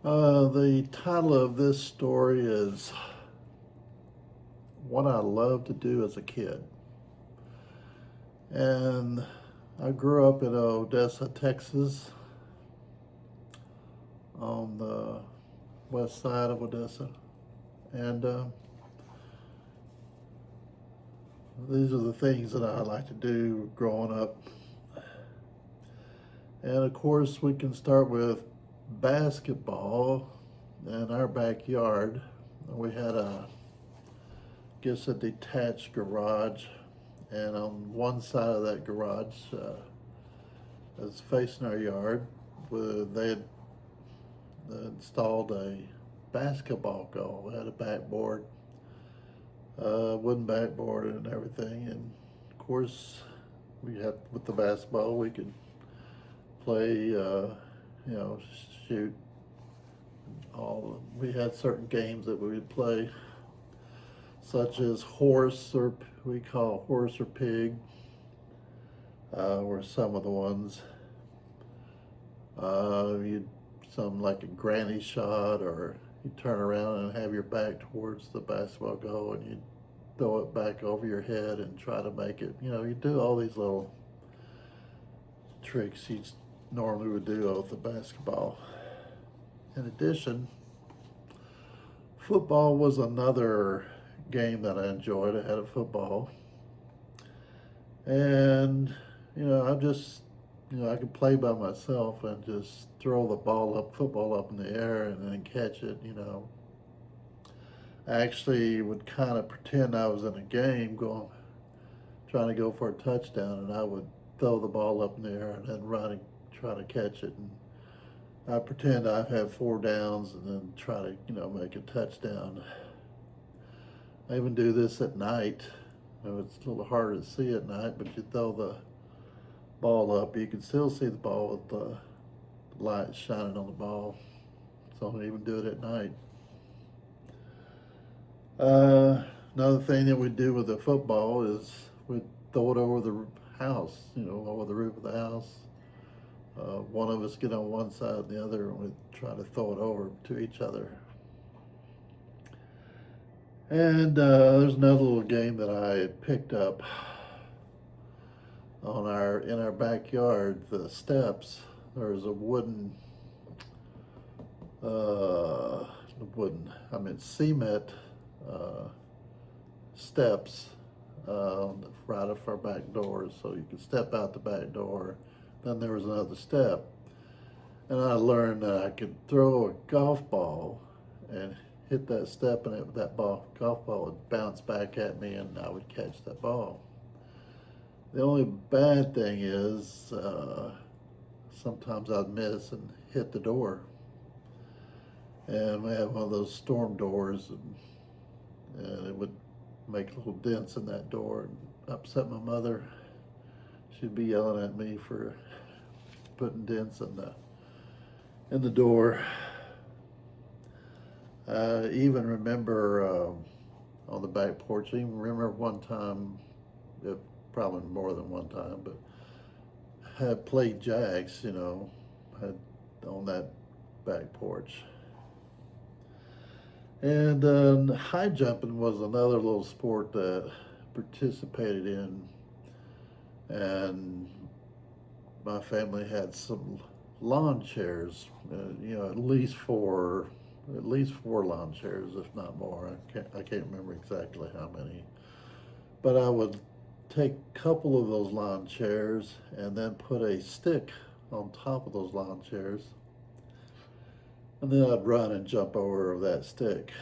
The title of this story is What I Loved to Do as a Kid. And I grew up in Odessa, Texas, on the west side of Odessa. And these are the things that I like to do growing up. And of course, we can start with basketball in our backyard. We had a detached garage, and on one side of that garage is facing our yard. They had installed a basketball goal. We had a backboard, wooden backboard, and everything. And of course, we had with the basketball we could play, shoot. We had certain games that we would play, such as horse, or we call horse or pig, were some of the ones. You'd some like a granny shot, or you turn around and have your back towards the basketball goal, and you throw it back over your head and try to make it. You do all these little tricks you normally would do with the basketball. In addition, football was another game that I enjoyed. I had a football, and I could play by myself and just throw the football up in the air, and then catch it. I actually would kind of pretend I was in a game, trying to go for a touchdown, and I would throw the ball up in the air and then run and try to catch it. And I pretend I have 4 downs and then try to, make a touchdown. I even do this at night. It's a little harder to see at night, but you throw the ball up, you can still see the ball with the light shining on the ball. So I even do it at night. Another thing that we do with the football is we throw it over the house, over the roof of the house. One of us get on one side and the other, and we try to throw it over to each other. And there's another little game that I had picked up in our backyard. The steps. There's a cement steps right off our back door, so you can step out the back door. Then there was another step, and I learned that I could throw a golf ball and hit that step, and golf ball would bounce back at me, and I would catch that ball. The only bad thing is sometimes I'd miss and hit the door. And we have one of those storm doors, and it would make little dents in that door and upset my mother. She'd be yelling at me for putting dents in the door. I even remember on the back porch. I even remember one time, probably more than one time, but had played jacks, had on that back porch. And high jumping was another little sport that I participated in, and my family had some lawn chairs. At least four lawn chairs, if not more. I can't remember exactly how many, but I would take a couple of those lawn chairs and then put a stick on top of those lawn chairs, and then I'd run and jump over that stick,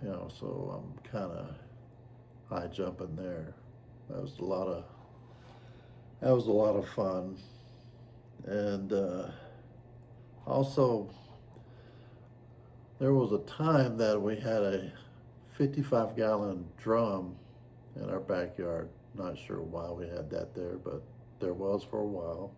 so I'm kind of high jumping there. That was a lot of fun. And also, there was a time that we had a 55-gallon drum in our backyard. Not sure why we had that there, but there was for a while.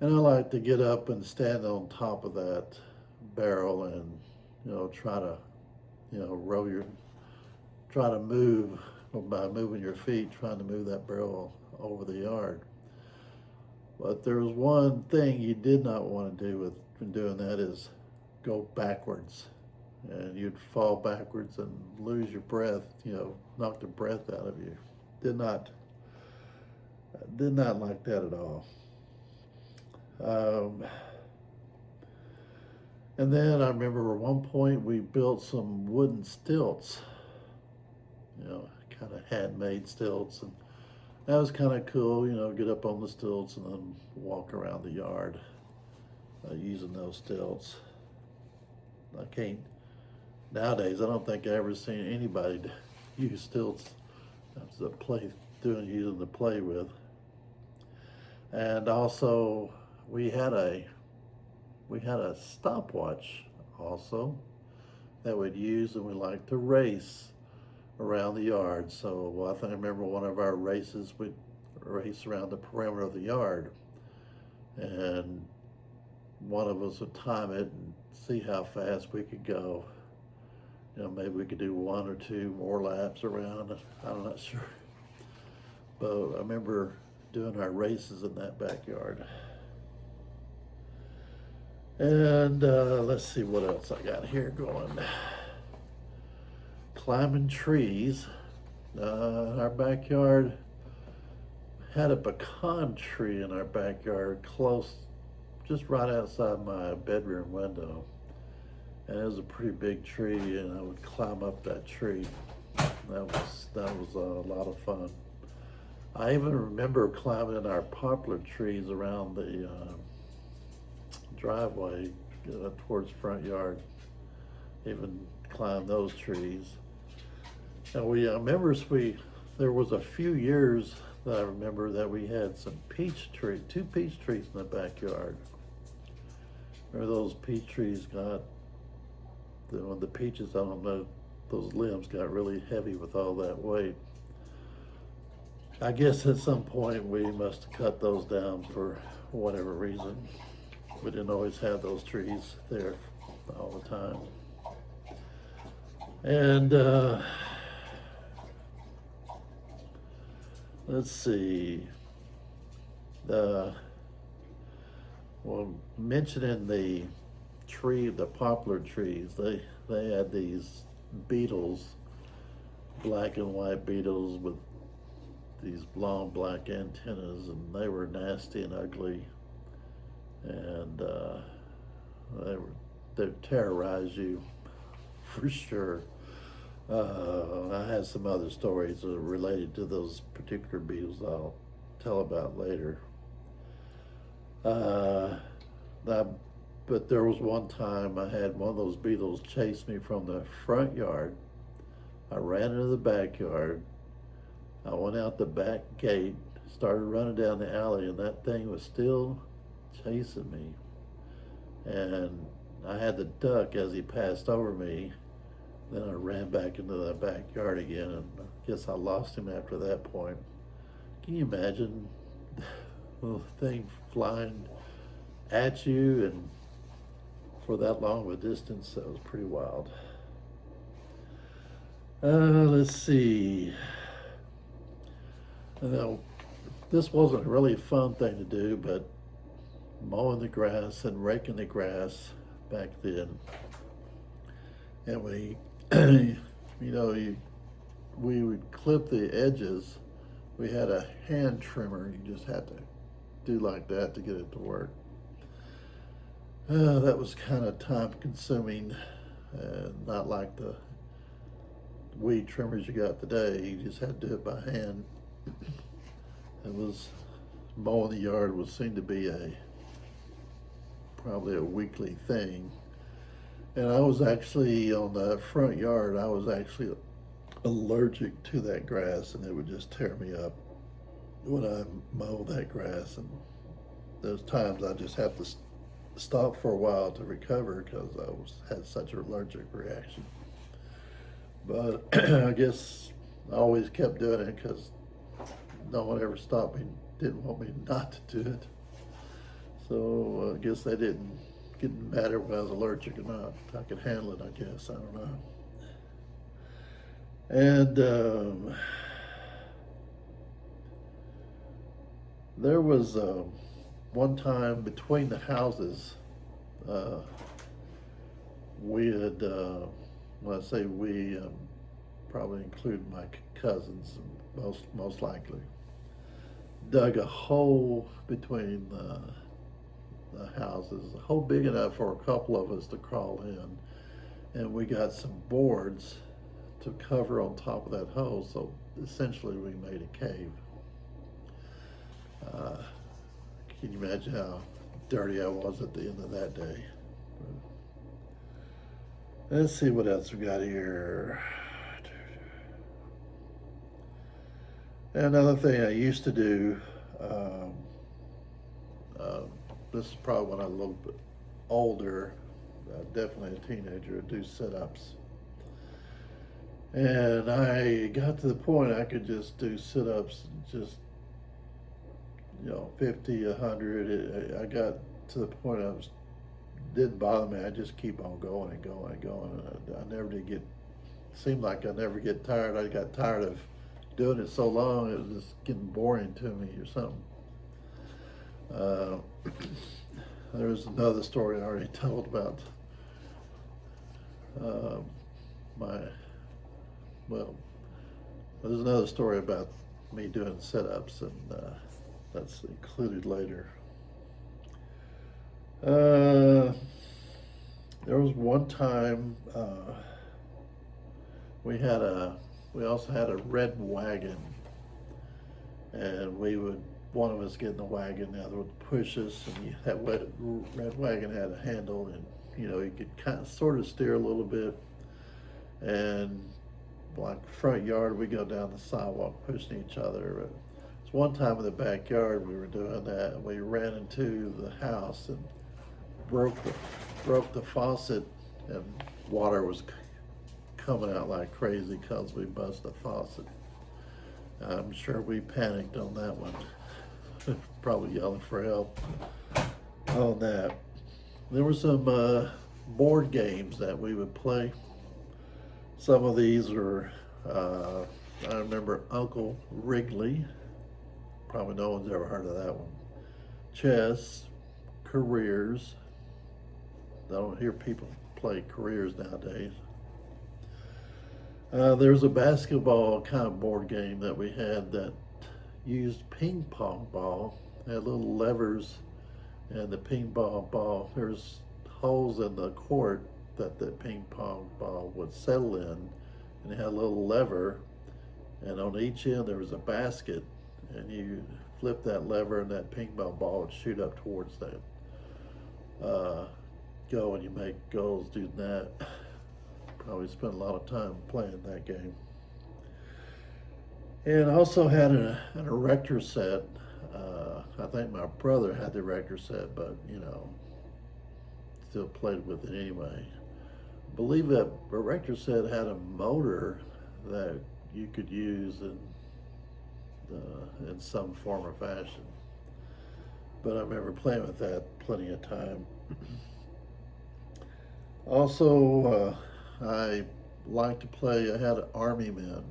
And I like to get up and stand on top of that barrel and, try to, try to move by moving your feet, trying to move that barrel over the yard. But there was one thing you did not want to do when doing that is go backwards, and you'd fall backwards and lose your breath, knock the breath out of you. Did not did not like that at all. Um, and then I remember at one point we built some wooden stilts, kind of handmade stilts, and that was kind of cool, get up on the stilts and then walk around the yard using those stilts. I can't, nowadays, I don't think I ever seen anybody use stilts as a using to play with. And also, we had a stopwatch also that we'd use, and we liked to race around the yard. So I remember one of our races, we'd race around the perimeter of the yard, and one of us would time it and see how fast we could go. Maybe we could do one or two more laps around. I'm not sure. But I remember doing our races in that backyard. And let's see what else I got here going. Climbing trees. Our backyard had a pecan tree in our backyard, close, just right outside my bedroom window. And it was a pretty big tree, and I would climb up that tree. That was a lot of fun. I even remember climbing our poplar trees around the driveway towards the front yard. Even climbed those trees. And there was a few years that I remember that we had two peach trees in the backyard. Remember those peach trees when the peaches on them, those limbs got really heavy with all that weight. I guess at some point we must have cut those down for whatever reason. We didn't always have those trees there all the time. And let's see. Mentioning the poplar trees, they had these beetles, black and white beetles with these long black antennas, and they were nasty and ugly, and they'd terrorize you for sure. I had some other stories related to those particular beetles I'll tell about later. But there was one time I had one of those beetles chase me from the front yard. I ran into the backyard. I went out the back gate, started running down the alley, and that thing was still chasing me. And I had to duck as he passed over me. Then I ran back into the backyard again, and I guess I lost him after that point. Can you imagine the thing flying at you and for that long of a distance? That was pretty wild. Let's see. Now, this wasn't a really fun thing to do, but mowing the grass and raking the grass back then. And we, we would clip the edges. We had a hand trimmer. You just had to do like that to get it to work. That was kind of time consuming, not like the weed trimmers you got today. You just had to do it by hand. Mowing the yard seemed to be probably a weekly thing. And I was actually, on the front yard, I was actually allergic to that grass, and it would just tear me up when I mow that grass. And those times I just have to stop for a while to recover because I had such an allergic reaction. But I guess I always kept doing it because no one ever stopped me, didn't want me not to do it. So I guess they didn't matter when I was allergic or not. I could handle it, I guess. I don't know. And there was one time between the houses, we had, when I say we, probably include my cousins, most likely, dug a hole between the houses, a hole big enough for a couple of us to crawl in, and we got some boards to cover on top of that hole. So essentially, we made a cave. Uh, can you imagine how dirty I was at the end of that day? Let's see what else we got here. Another thing I used to do, um, uh, this is probably when I was a little bit older, definitely a teenager, do sit-ups. And I got to the point I could just do sit-ups, just 50, 100. I got to the point didn't bother me. I just keep on going and going and going. I never did get. Seemed like I never get tired. I got tired of doing it so long. It was just getting boring to me or something. There was another story I already told about my. Well, there's another story about me doing sit-ups, and that's included later. There was one time we also had a red wagon, and one of us get in the wagon, the other would push us, and that red wagon had a handle, and you could kind of sort of steer a little bit, and like front yard, we go down the sidewalk pushing each other. It's one time in the backyard we were doing that, and we ran into the house and broke the faucet, and water was coming out like crazy because we busted the faucet. I'm sure we panicked on that one. Probably yelling for help on that. There were some board games that we would play. Some of these were, I remember Uncle Wrigley. Probably no one's ever heard of that one. Chess, careers. I don't hear people play careers nowadays. There's a basketball kind of board game that we had that used ping pong ball. It had little levers, and the ping pong ball, there's holes in the court that the ping pong ball would settle in, and it had a little lever, and on each end there was a basket, and you flip that lever and that ping pong ball would shoot up towards that goal, and you make goals doing that. Probably spent a lot of time playing that game. And I also had an erector set. I think my brother had the erector set, but still played with it anyway. I believe that erector set had a motor that you could use in some form or fashion. But I remember playing with that plenty of time. Also, I like to play. I had Army Men,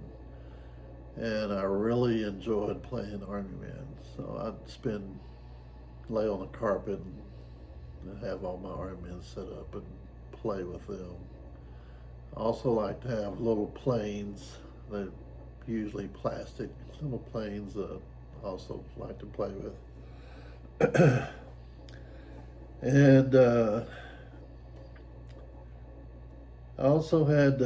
and I really enjoyed playing Army Men. So I'd lay on the carpet and have all my Army Men set up and play with them. I also like to have little planes. They're usually plastic little planes. I also like to play with. And I also had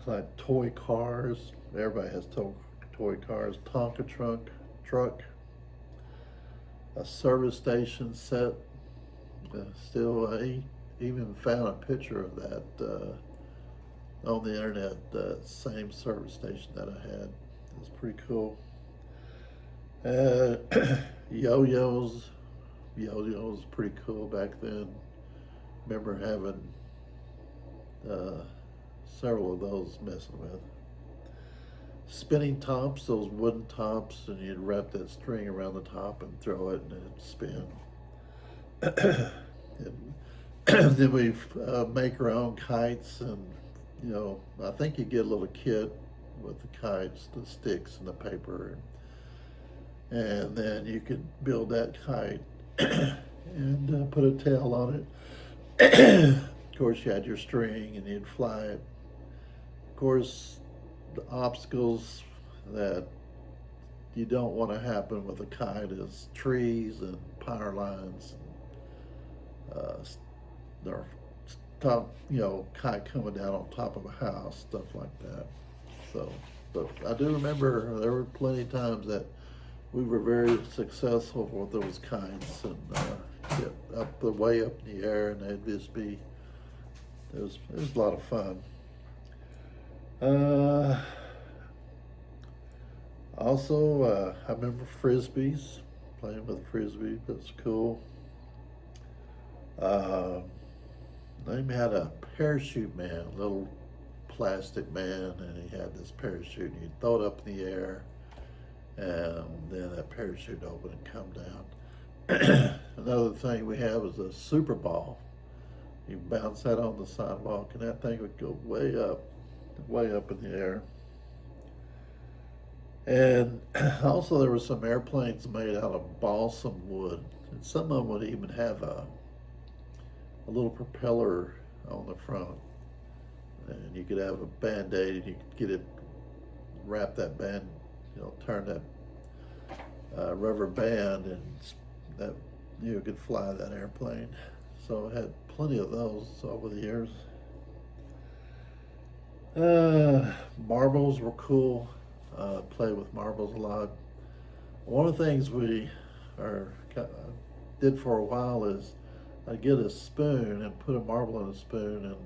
like toy cars. Everybody has toy cars. Tonka truck, a service station set. I even found a picture of that on the internet. The same service station that I had. It was pretty cool. Yo-yos. Yo-yos pretty cool back then. Remember having several of those messing with. Spinning tops, those wooden tops, and you'd wrap that string around the top and throw it, and it'd spin. And then we make our own kites, and I think you get a little kit with the kites, the sticks, and the paper, and then you could build that kite and put a tail on it. Of course, you had your string and you'd fly it. Of course, the obstacles that you don't want to happen with a kite is trees and power lines, or top, kite coming down on top of a house, stuff like that. So, but I do remember there were plenty of times that we were very successful with those kites and get up the way up in the air, and they'd just be it was a lot of fun. Uh, Also, I remember frisbees, playing with frisbee. That's cool. Uh, I even had a parachute man, a little plastic man, and he had this parachute. And you'd throw it up in the air, and then that parachute would open and come down. Another thing we had was a super ball. You bounce that on the sidewalk, and that thing would go way up in the air. And also, there were some airplanes made out of balsam wood, and some of them would even have a little propeller on the front. And you could have a band-aid, and you could get it, wrap that band, turn that rubber band, and that you could fly that airplane. So I had plenty of those over the years. Marbles were cool. Play with marbles a lot. One of the things we are, did for a while is I'd get a spoon and put a marble in a spoon, and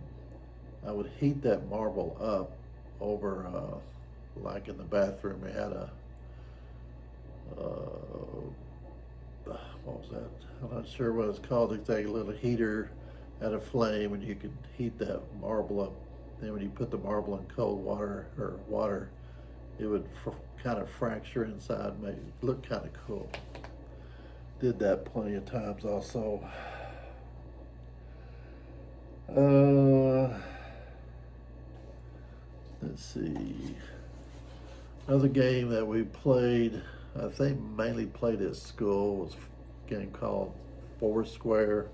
I would heat that marble up over, like in the bathroom, we had what was that? I'm not sure what it's called exactly. A little heater at a flame, and you could heat that marble up. Then when you put the marble in cold water or water, it would kind of fracture inside, make it look kind of cool. Did that plenty of times also. Let's see. Another game that we played, I think mainly played at school, was a game called Foursquare,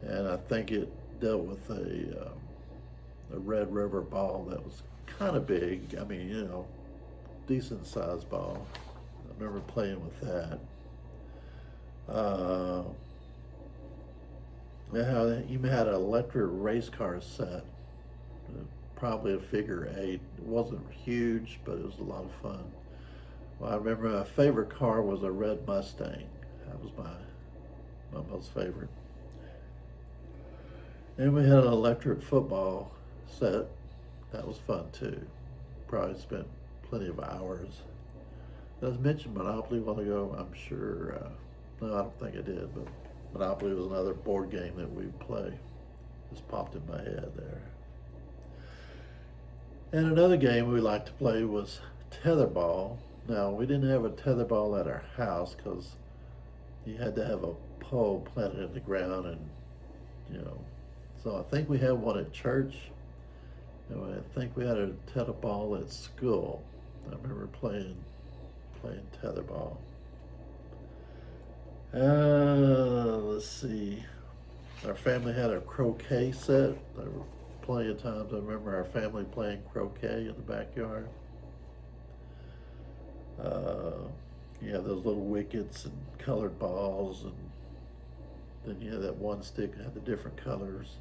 and I think it dealt with a Red River ball that was kind of big. I mean, decent sized ball. I remember playing with that. Yeah, even had an electric race car set, probably a figure eight. It wasn't huge, but it was a lot of fun. Well, I remember my favorite car was a red Mustang. That was my most favorite. And we had an electric football set. That was fun too. Probably spent plenty of hours. Did I mention Monopoly a while ago? I'm sure. No, I don't think I did, but Monopoly was another board game that we play. Just popped in my head there. And another game we liked to play was tetherball. Now, we didn't have a tetherball at our house because you had to have a pole planted in the ground, and so I think we had one at church, and I think we had a tetherball at school. I remember playing tetherball. Let's see. Our family had a croquet set. There were plenty of times I remember our family playing croquet in the backyard. You had those little wickets and colored balls, and then you had that one stick that had the different colors.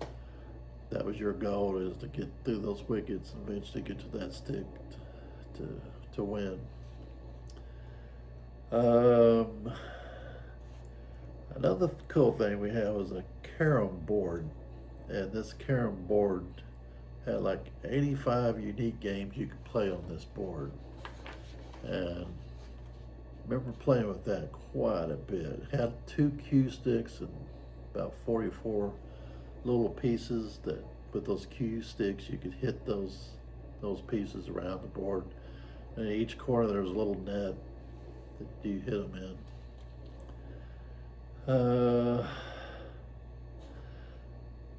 That was your goal, is to get through those wickets and eventually get to that stick to win. Another cool thing we had was a carom board, and this carom board had like 85 unique games you could play on this board. And I remember playing with that quite a bit. It had 2 cue sticks and about 44 little pieces that with those cue sticks you could hit those pieces around the board. And in each corner there was a little net that you hit them in.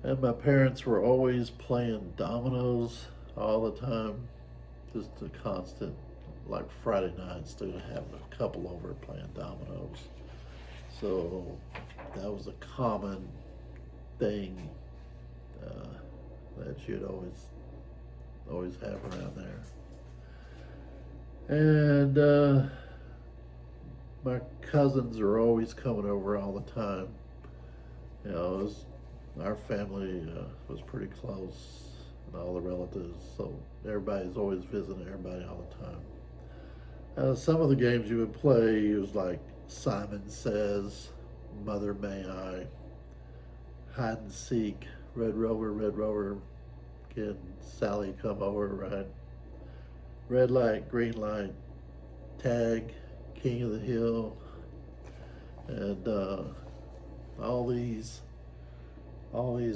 And my parents were always playing dominoes all the time, just a constant, like Friday nights, they'd have a couple over playing dominoes. So that was a common thing that you'd always have around there. And my cousins are always coming over all the time. Our family was pretty close, and all the relatives, so everybody's always visiting everybody all the time. Some of the games you would play was like Simon Says, Mother May I, Hide and Seek, Red Rover, can Sally come over, right? Red light, green light, tag, King of the Hill, and all these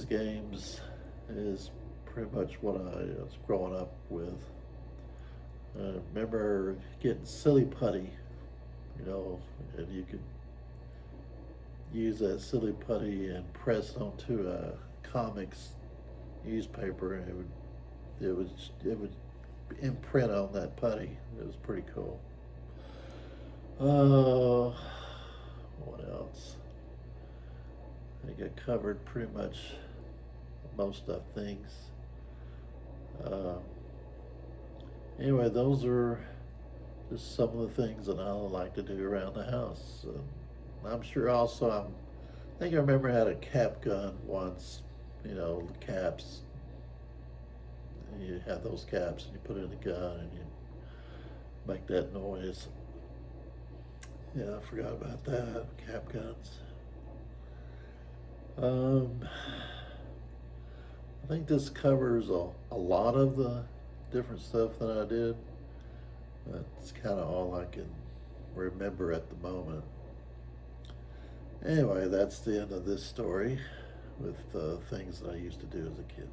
games is pretty much what I was growing up with. I remember getting silly putty, and you could use that silly putty and press it onto a comics newspaper, and it would imprint on that putty. It was pretty cool. What else? I think I covered pretty much most of things. Anyway, those are just some of the things that I like to do around the house. I'm sure also I think I remember I had a cap gun once. The caps. You have those caps and you put it in the gun and you make that noise. Yeah, I forgot about that. Cap guns. I think this covers a lot of the different stuff that I did. That's kind of all I can remember at the moment. Anyway, that's the end of this story with things that I used to do as a kid.